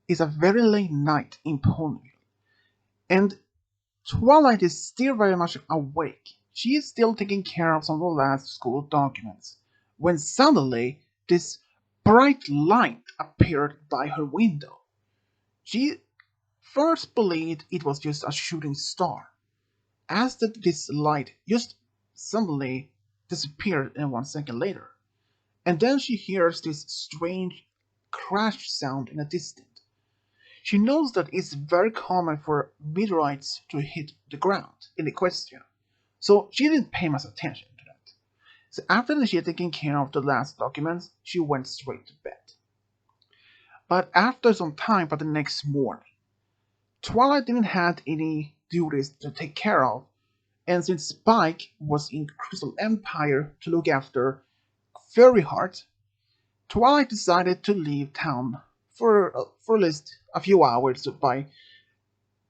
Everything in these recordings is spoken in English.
It's a very late night in Ponyville, and Twilight is still very much awake. She is still taking care of some of the last school documents, when suddenly this bright light appeared by her window. She first believed it was just a shooting star, as that this light just suddenly disappeared and 1 second later. And then she hears this strange crash sound in the distance. She knows that it's very common for meteorites to hit the ground in the question, so she didn't pay much attention to that. So after she had taken care of the last documents, she went straight to bed. But after some time, but the next morning, Twilight didn't have any duties to take care of, and since Spike was in Crystal Empire to look after Fairy Heart, Twilight decided to leave town for at least a few hours to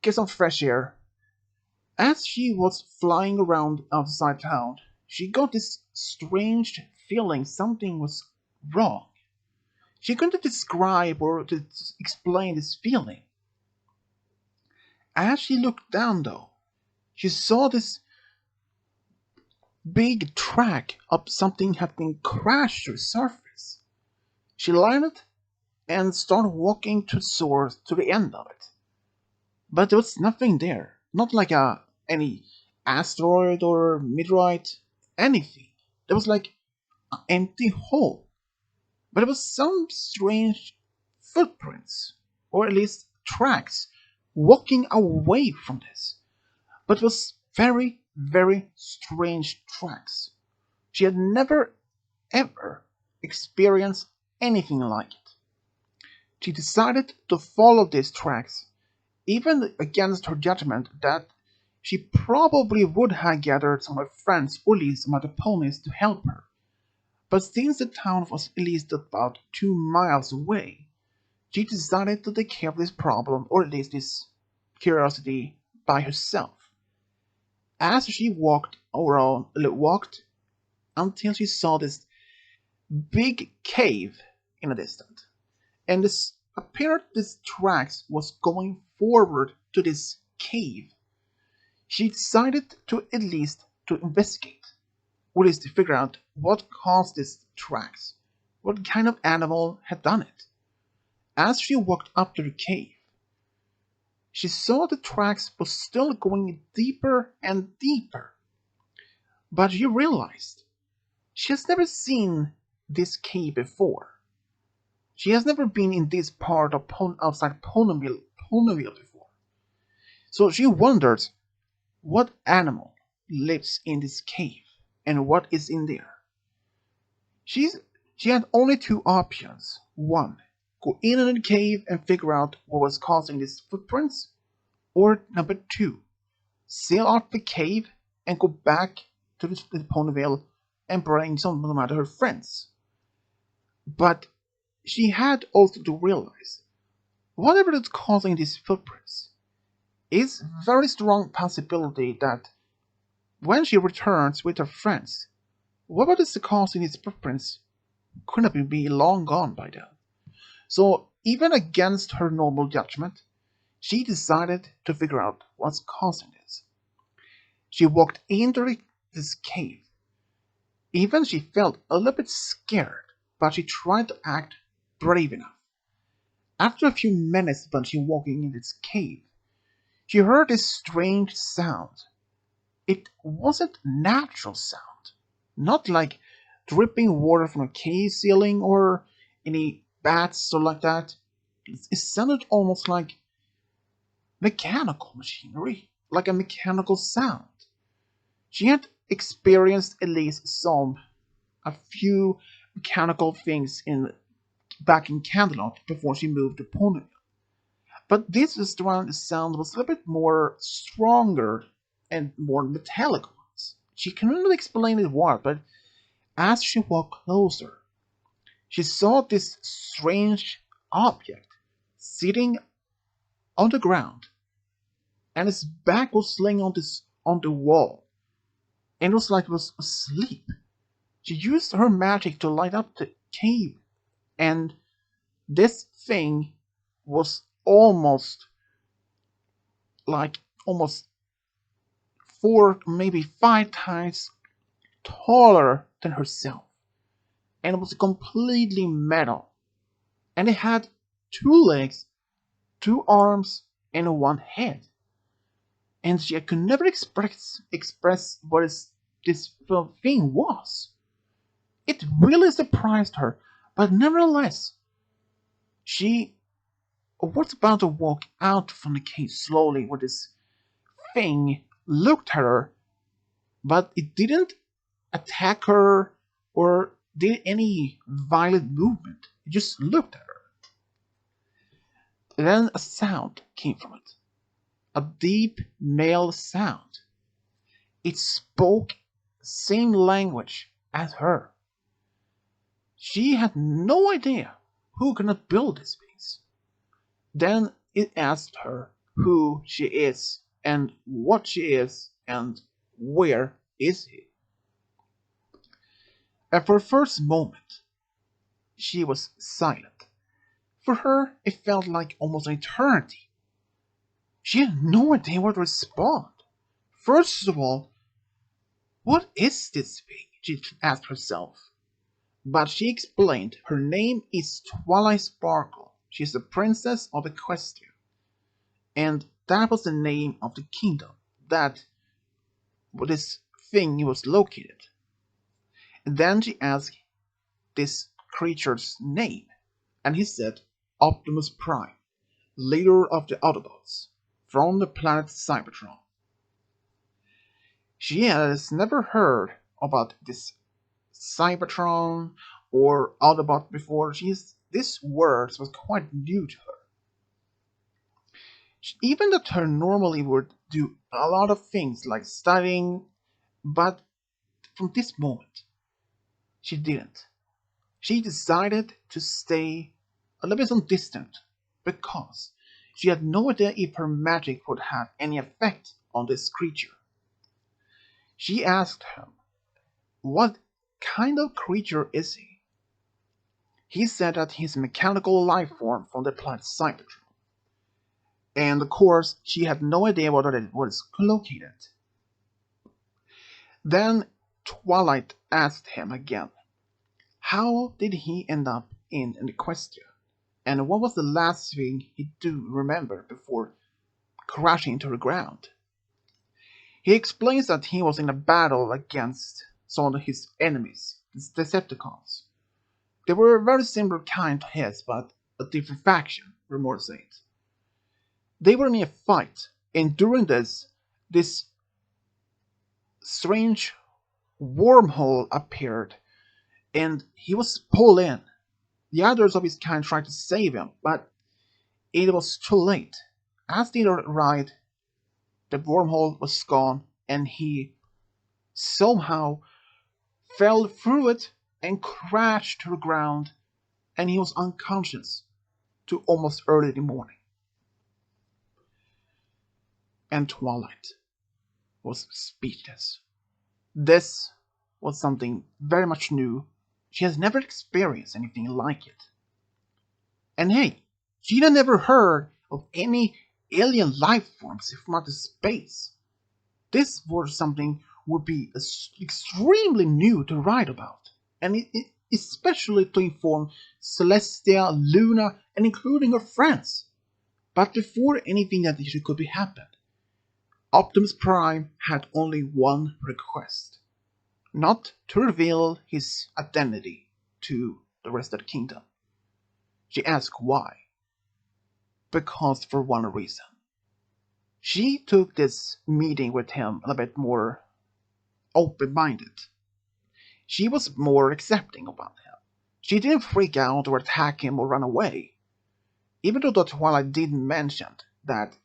get some fresh air. As she was flying around outside town, she got this strange feeling something was wrong. She couldn't describe or to explain this feeling. As she looked down, though, she saw this big track of something had been crashed to the surface. She landed and started walking to the source to the end of it. But there was nothing there. Not like any asteroid or meteorite, anything. There was like an empty hole. But there was some strange footprints, or at least tracks, walking away from this. But it was very, very strange tracks. She had never, ever experienced anything like it. She decided to follow these tracks, even against her judgment that she probably would have gathered some of her friends or at least some other ponies to help her. But since the town was at least about 2 miles away, she decided to take care of this problem, or at least this curiosity, by herself. As she walked until she saw this big cave in the distance, and this appeared this tracks was going forward to this cave. She decided to at least to investigate, or at least to figure out what caused these tracks, what kind of animal had done it. As she walked up to the cave, she saw the tracks were still going deeper and deeper. But she realized she has never seen this cave before. She has never been in this part of outside Ponyville before. So she wondered what animal lives in this cave and what is in there. She's, she had only two options. One, go in the cave and figure out what was causing these footprints. Or number two, sail out the cave and go back to the Ponyville and bring some of her friends. But she had also to realize whatever is causing these footprints is very strong possibility that when she returns with her friends, whatever is causing these footprints could have been long gone by then. So even against her normal judgment, she decided to figure out what's causing this. She walked into this cave. Even she felt a little bit scared, but she tried to act brave enough. After a few minutes when she walking in this cave, she heard this strange sound. It wasn't natural sound, not like dripping water from a cave ceiling or any bats or like that. It sounded almost like mechanical machinery, like a mechanical sound. She had experienced at least a few mechanical things in back in Canterlot before she moved to Ponyville. But this sound was a little bit more stronger and more metallic ones. She couldn't explain it what, but as she walked closer, she saw this strange object sitting on the ground, and its back was laying on the wall, and it was like it was asleep. She used her magic to light up the cave, and this thing was almost almost 4, maybe 5 times taller than herself, and it was completely metal. And it had 2 legs, 2 arms, and 1 head. And she could never express what this thing was. It really surprised her, but nevertheless, she was about to walk out from the cave slowly when this thing looked at her, but it didn't attack her or did any violent movement. It just looked at her. Then a sound came from it. A deep male sound. It spoke same language as her. She had no idea who could build this piece. Then it asked her who she is and what she is and where is he. And for the first moment, she was silent. For her, it felt like almost an eternity. She had no idea what to respond. First of all, what is this thing? She asked herself. But she explained her name is Twilight Sparkle. She is the princess of Equestria. And that was the name of the kingdom that this thing was located. And then she asked this creature's name, and he said Optimus Prime, leader of the Autobots, from the planet Cybertron. She has never heard about this Cybertron or Autobot before. This word was quite new to her. Even that her normally would do a lot of things like studying, but from this moment, she didn't. She decided to stay a little bit distant because she had no idea if her magic would have any effect on this creature. She asked him, what kind of creature is he? He said that he's a mechanical life form from the planet Cybertron. And of course, she had no idea where it was located. Then Twilight asked him again, how did he end up in Equestria? And what was the last thing he do remember before crashing to the ground? He explains that he was in a battle against some of his enemies, the Decepticons. They were a very similar kind to his, but a different faction, rumors say it. They were in a fight, and during this strange wormhole appeared, and he was pulled in. The others of his kind tried to save him, but it was too late. As they arrived, the wormhole was gone, and he somehow fell through it and crashed to the ground, and he was unconscious to almost early in the morning. And Twilight was speechless. This was something very much new. She has never experienced anything like it. And hey, she had never heard of any alien life forms from outer space. This was something would be extremely new to write about, and especially to inform Celestia, Luna, and including her friends. But before anything that could be happened, Optimus Prime had only one request. Not to reveal his identity to the rest of the kingdom. She asked why. Because for one reason. She took this meeting with him a bit more open-minded. She was more accepting about him. She didn't freak out or attack him or run away. Even though Twilight did mention that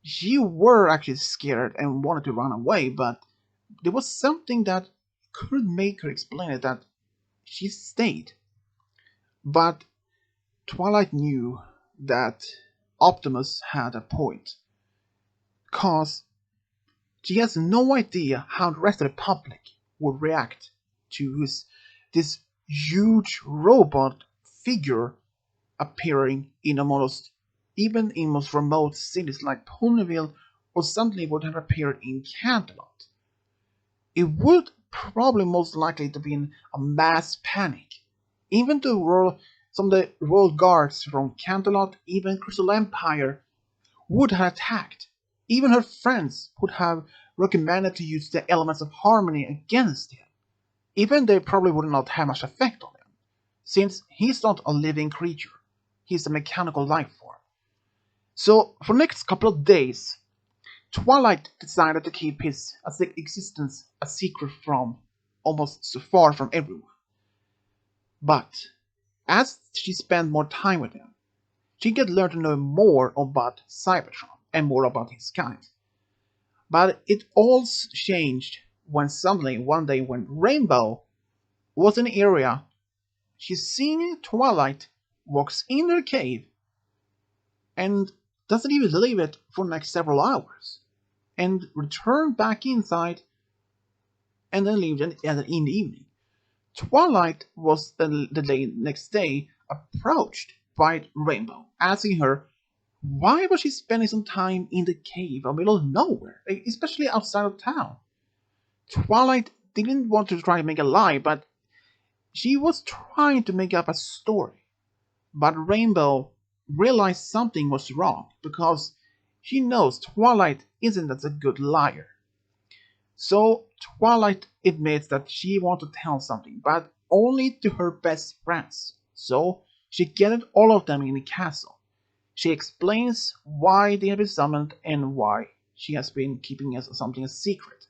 she were actually scared and wanted to run away, but there was something that could make her explain it that she stayed. But Twilight knew that Optimus had a point. Cause she has no idea how the rest of the public would react to this huge robot figure appearing in almost even in most remote cities like Ponyville, or suddenly would have appeared in Canterlot. It would probably most likely to be in a mass panic. Even some of the royal guards from Canterlot, even Crystal Empire, would have attacked. Even her friends would have recommended to use the elements of harmony against him. Even they probably would not have much effect on him, since he's not a living creature. He's a mechanical life form. So, for the next couple of days, Twilight decided to keep his existence a secret from almost so far from everyone. But as she spent more time with him, she could learn to know more about Cybertron and more about his kind. But it all changed when suddenly one day when Rainbow was in the area, she's seeing Twilight walks in her cave and doesn't even leave it for the next several hours, and return back inside and then leave in the evening. Twilight was the next day approached by Rainbow, asking her why was she spending some time in the cave in the middle of nowhere, especially outside of town. Twilight didn't want to try to make a lie, but she was trying to make up a story. But Rainbow realized something was wrong because she knows Twilight isn't as a good liar. So Twilight admits that she wants to tell something, but only to her best friends. So she gathered all of them in the castle. She explains why they have been summoned and why she has been keeping something a secret.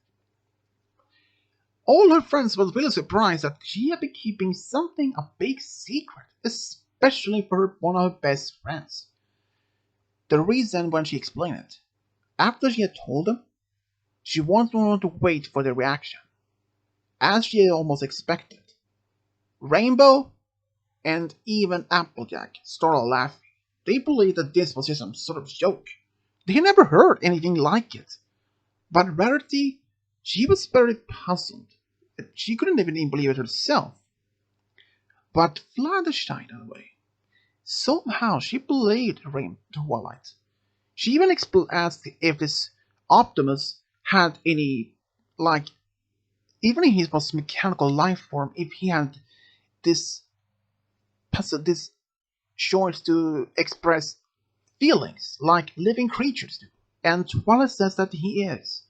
All her friends were really surprised that she had been keeping something a big secret, especially for one of her best friends. The reason when she explained it, after she had told them, she wanted them to wait for their reaction. As she had almost expected, Rainbow and even Applejack started laughing. They believed that this was just some sort of joke. They had never heard anything like it. But Rarity, she was very puzzled. She couldn't even believe it herself. But Fluttershy, on the way, somehow she believed Twilight. She even asked if this Optimus had any, like, even if he was mechanical life form, if he had this this choice to express feelings like living creatures do. And Twilight says that he is.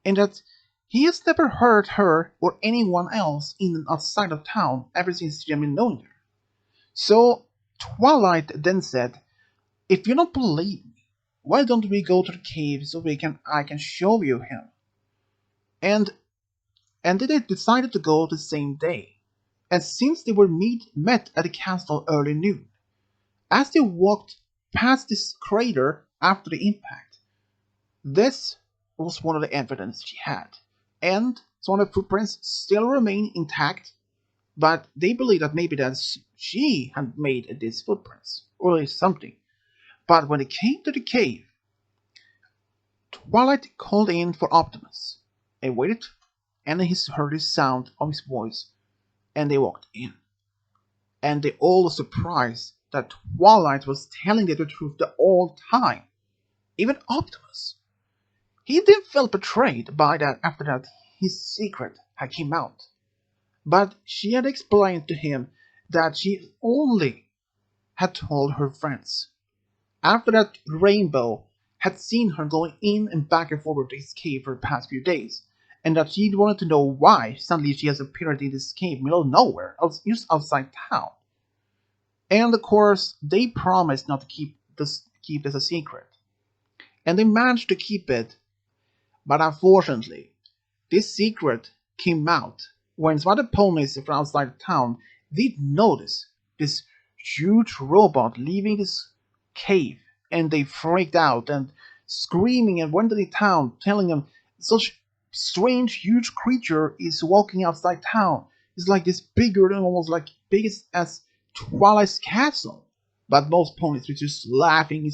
And that he has never hurt her or anyone else in outside of town ever since she had been knowing her. So Twilight then said, if you don't believe me, why don't we go to the cave so I can show you him? And they decided to go the same day. And since they were met at the castle early noon, as they walked past this crater after the impact, this was one of the evidence she had. And some of the footprints still remain intact, but they believe that maybe that she had made these footprints, or something. But when they came to the cave, Twilight called in for Optimus, and waited, and he heard the sound of his voice, and they walked in. And they all were surprised that Twilight was telling them the truth the whole time. Even Optimus. He then felt betrayed by that after that his secret had come out. But she had explained to him that she only had told her friends. After that, Rainbow had seen her going in and back and forward to this cave for the past few days, and that she wanted to know why suddenly she has appeared in this cave middle of nowhere, just outside town. And of course, they promised not to keep this a secret. And they managed to keep it, but unfortunately, this secret came out when some other ponies from outside town did notice this huge robot leaving this cave, and they freaked out and screaming and went to the town telling them such strange huge creature is walking outside town. It's like this bigger than almost like biggest as Twilight's castle. But most ponies were just laughing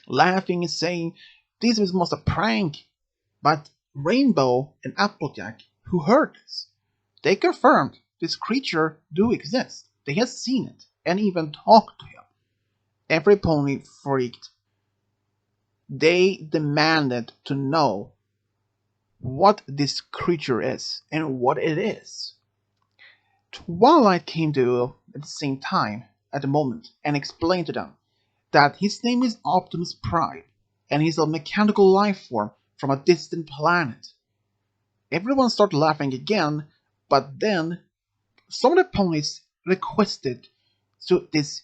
and saying this was almost a prank. But Rainbow and Applejack, who heard this, they confirmed this creature do exist. They had seen it and even talked to him. Every pony freaked. They demanded to know what this creature is and what it is. Twilight came to at the same time at the moment and explained to them that his name is Optimus Prime and he's a mechanical life form from a distant planet. Everyone started laughing again, but then some of the ponies requested to this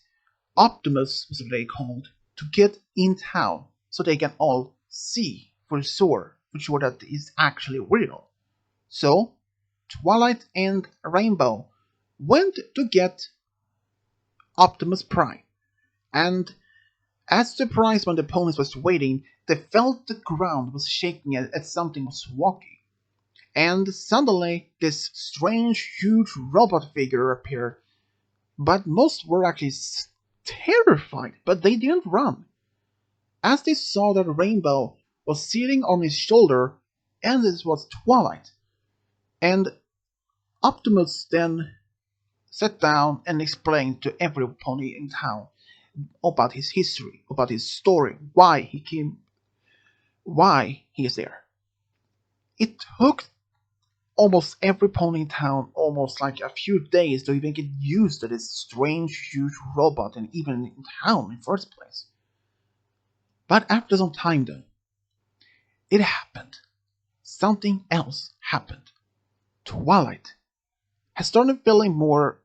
Optimus, was what they called, to get in town so they can all see for sure that is actually real. So Twilight and Rainbow went to get Optimus Prime, and as surprised when the ponies was waiting, they felt the ground was shaking as something was walking. And suddenly this strange huge robot figure appeared, but most were actually terrified, but they didn't run. As they saw that Rainbow was sitting on his shoulder, and this was Twilight, and Optimus then sat down and explained to every pony in town about his history, about his story, why he came, why he is there. It took almost every pony in town almost like a few days to even get used to this strange huge robot and even in town in first place. But after some time though, it happened. Something else happened. Twilight has started feeling more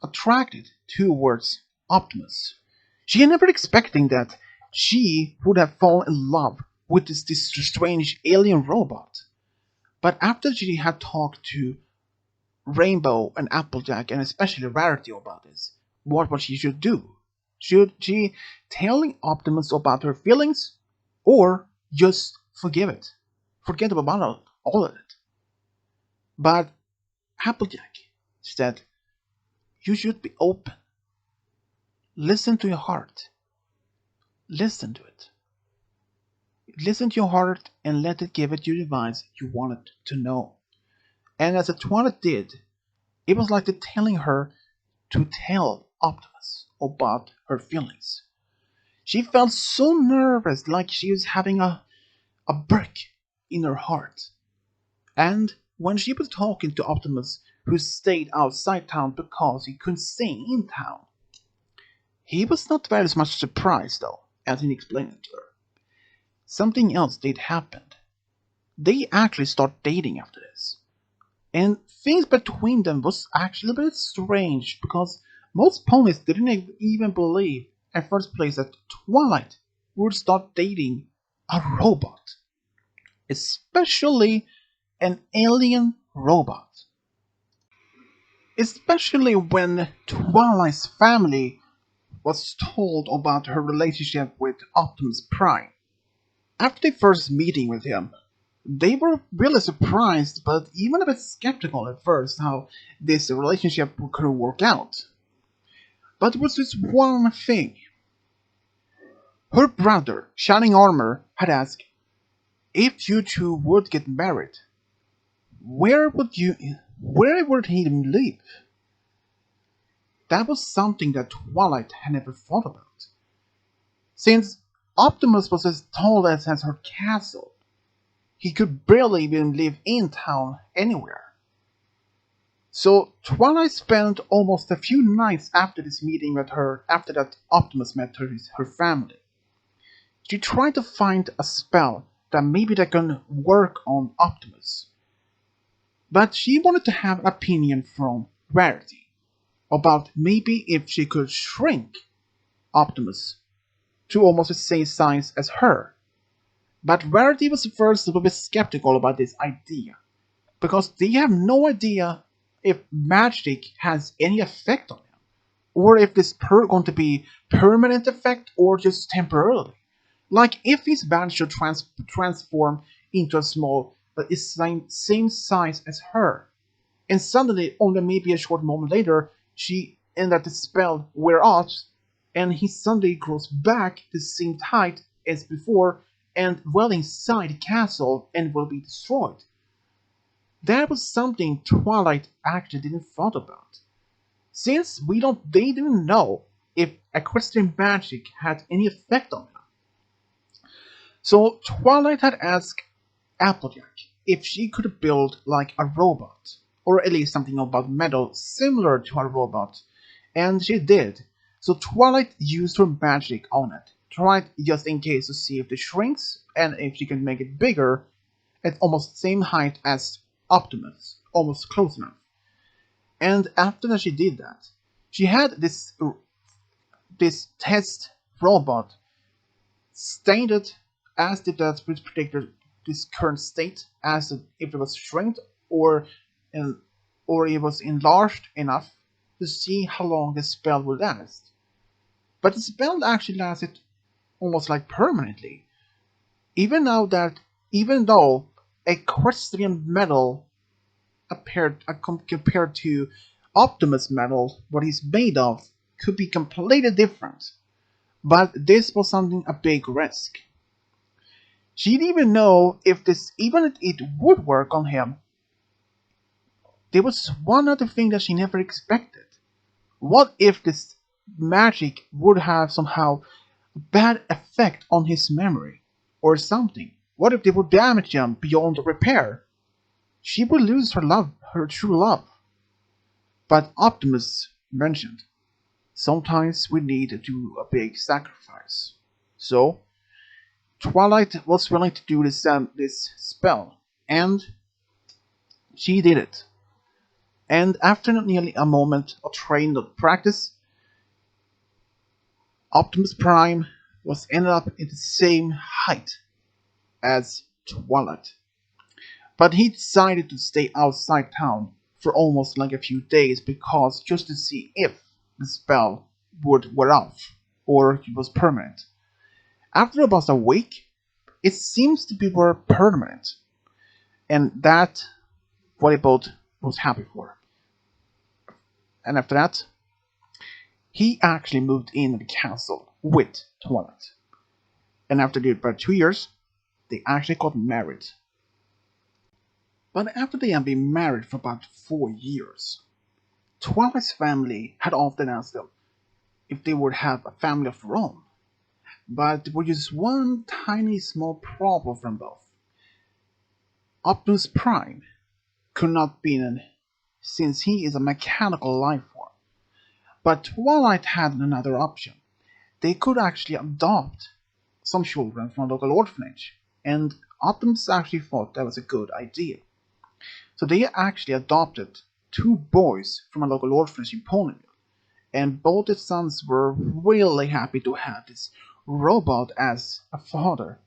attracted towards Optimus. She had never expecting that she would have fallen in love with this strange alien robot. But after she had talked to Rainbow and Applejack and especially Rarity about this, what she should do? Should she telling Optimus about her feelings or just forgive it? Forget about all of it. But Applejack said, you should be open. Listen to your heart. Listen to it. Listen to your heart and let it give it you the advice you wanted to know. And as Twilight did, it was like telling her to tell Optimus about her feelings. She felt so nervous, like she was having a brick in her heart. And when she was talking to Optimus, who stayed outside town because he couldn't stay in town, he was not very much surprised though, as he explained it to her. Something else did happen. They actually started dating after this. And things between them was actually a bit strange because most ponies didn't even believe at first place that Twilight would start dating a robot. Especially an alien robot. Especially when Twilight's family was told about her relationship with Optimus Prime. After the first meeting with him, they were really surprised but even a bit skeptical at first how this relationship could work out. But there was this one thing. Her brother, Shining Armor, had asked, if you two would get married, where would he live? That was something that Twilight had never thought about. Since Optimus was as tall as her castle, he could barely even live in town anywhere. So Twilight spent almost a few nights after this meeting with her, after that Optimus met her family. She tried to find a spell that maybe that can work on Optimus. But she wanted to have an opinion from Rarity about maybe if she could shrink Optimus to almost the same size as her. But Rarity was first a little bit skeptical about this idea, because they have no idea if magic has any effect on him, or if this going to be permanent effect or just temporarily. Like if his band should transform into a small, but is same size as her, and suddenly, only maybe a short moment later, and that the spell wear off, and he suddenly grows back the same height as before, and well inside the castle, and will be destroyed. That was something Twilight actually didn't thought about. Since they didn't know if equestrian magic had any effect on him. So Twilight had asked Applejack if she could build like a robot, or at least something about metal similar to a robot, and she did. So Twilight used her magic on it, tried just in case to see if it shrinks and if she can make it bigger at almost the same height as Optimus, almost close enough. And after that she did that, she had this test robot stated as if that would predict this current state, as if it was shrinked or in, or it was enlarged enough to see how long the spell would last. But the spell actually lasted almost like permanently. Even now that even though equestrian metal compared to Optimus metal, what he's made of, could be completely different. But this was something a big risk. She didn't even know if this even if it would work on him. There was one other thing that she never expected. What if this magic would have somehow a bad effect on his memory or something? What if they would damage him beyond repair? She would lose her true love. But Optimus mentioned, sometimes we need to do a big sacrifice. So Twilight was willing to do this spell, and she did it. And after nearly a moment of trained practice, Optimus Prime was ended up at the same height as Twilight. But he decided to stay outside town for almost like a few days because just to see if the spell would wear off or it was permanent. After about a week, it seems to be more permanent, and that what they both was happy for. And after that, he actually moved in the castle with Twilight. And after about 2 years, they actually got married. But after they had been married for about 4 years, Twilight's family had often asked them if they would have a family of their own. But there was just one tiny small problem from both. Optimus Prime could not be in since he is a mechanical life form. But Twilight had another option. They could actually adopt some children from a local orphanage, and Optimus actually thought that was a good idea. So they actually adopted 2 boys from a local orphanage in Ponyville, and both the sons were really happy to have this robot as a father.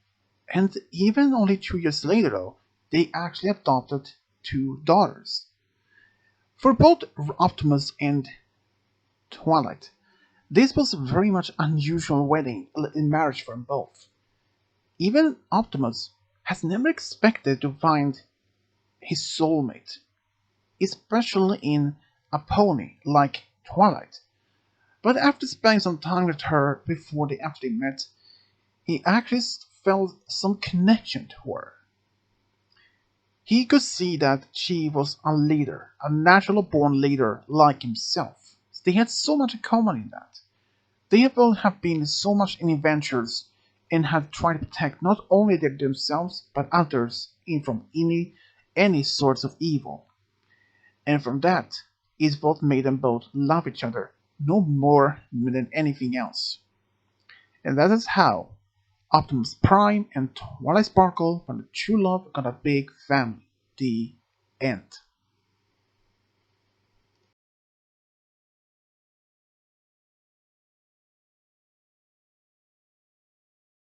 And even only 2 years later, though, they actually adopted 2 daughters. For both Optimus and Twilight, this was a very much unusual wedding in marriage for them both. Even Optimus has never expected to find his soulmate, especially in a pony like Twilight. But after spending some time with her after they met, he actually felt some connection to her. He could see that she was a leader, a naturally born leader like himself. They had so much in common in that. They both have been so much in adventures and have tried to protect not only themselves but others from any sorts of evil. And from that is what made them both love each other no more than anything else. And that is how Optimus Prime and Twilight Sparkle from the True Love got a big family. The end.